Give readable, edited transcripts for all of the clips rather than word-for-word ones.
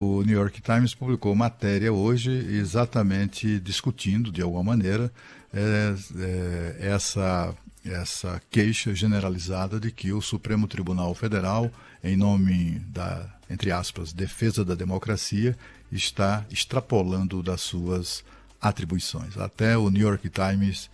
O New York Times publicou matéria hoje exatamente discutindo, de alguma maneira, essa queixa generalizada de que o Supremo Tribunal Federal, em nome da, entre aspas, defesa da democracia, está extrapolando das suas atribuições. Até o New York Times,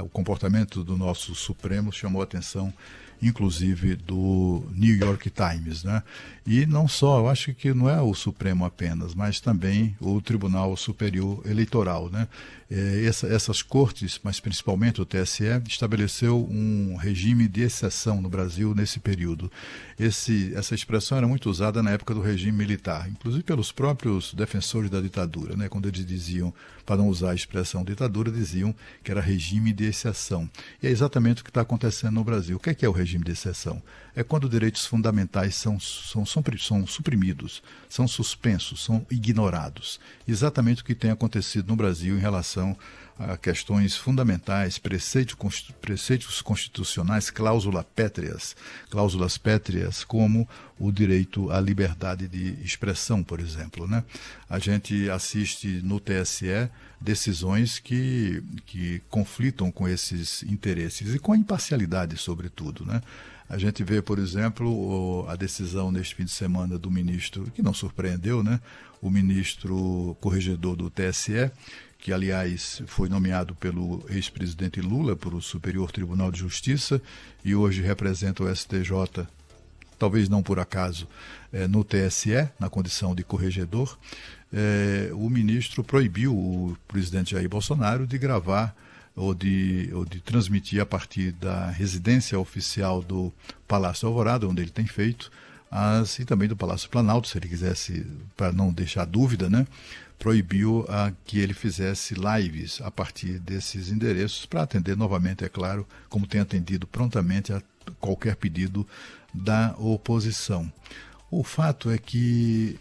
o comportamento do nosso Supremo chamou a atenção, inclusive do New York Times, né? E não só, eu acho que não é o Supremo apenas, mas também o Tribunal Superior Eleitoral, né? Essas cortes, mas principalmente o TSE, estabeleceu um regime de exceção no Brasil nesse período. Essa expressão era muito usada na época do regime militar, inclusive pelos próprios defensores da ditadura, né? Quando eles diziam, para não usar a expressão ditadura, diziam que era regime de exceção. E é exatamente o que está acontecendo no Brasil. O que é o regime de exceção? É quando direitos fundamentais são suprimidos, são suspensos, são ignorados. Exatamente o que tem acontecido no Brasil em relação a questões fundamentais, preceitos constitucionais, cláusulas pétreas como o direito à liberdade de expressão, por exemplo, né? A gente assiste no TSE decisões que conflitam com esses interesses e com a imparcialidade, sobretudo, né? A gente vê, por exemplo, a decisão neste fim de semana do ministro, que não surpreendeu, né? O ministro corregedor do TSE, que, aliás, foi nomeado pelo ex-presidente Lula para o Superior Tribunal de Justiça e hoje representa o STJ, talvez não por acaso, no TSE, na condição de corregedor. O ministro proibiu o presidente Jair Bolsonaro de gravar ou de transmitir a partir da residência oficial do Palácio Alvorada, onde ele tem feito, e também do Palácio Planalto, se ele quisesse, para não deixar dúvida, né? Proibiu que ele fizesse lives a partir desses endereços para atender novamente, é claro, como tem atendido prontamente a qualquer pedido da oposição. O fato é que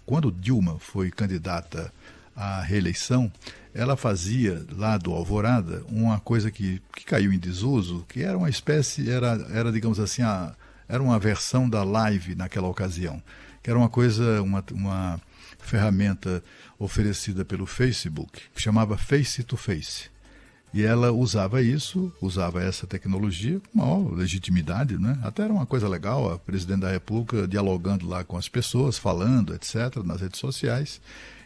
quando Dilma foi candidata à reeleição, ela fazia lá do Alvorada uma coisa que caiu em desuso, que era uma espécie, era digamos assim, era uma versão da live naquela ocasião, que era uma coisa, uma ferramenta oferecida pelo Facebook, que chamava Face to Face. E ela usava essa tecnologia com maior legitimidade, né? Até era uma coisa legal, a presidente da República dialogando lá com as pessoas, falando, etc., nas redes sociais.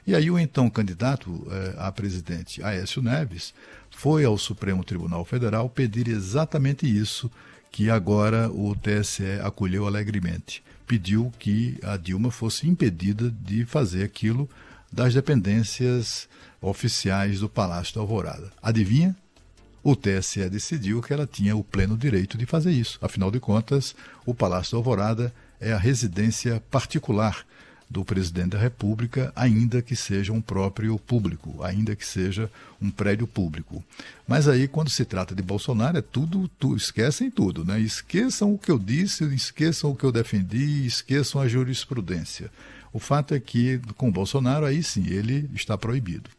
E aí o então candidato a presidente, Aécio Neves, foi ao Supremo Tribunal Federal pedir exatamente isso, que agora o TSE acolheu alegremente. Pediu que a Dilma fosse impedida de fazer aquilo das dependências oficiais do Palácio da Alvorada. Adivinha? O TSE decidiu que ela tinha o pleno direito de fazer isso. Afinal de contas, o Palácio da Alvorada é a residência particular do presidente da República, ainda que seja um próprio público, ainda que seja um prédio público. Mas aí, quando se trata de Bolsonaro, esquecem tudo, né? Esqueçam o que eu disse, esqueçam o que eu defendi, esqueçam a jurisprudência. O fato é que, com Bolsonaro, aí sim, ele está proibido.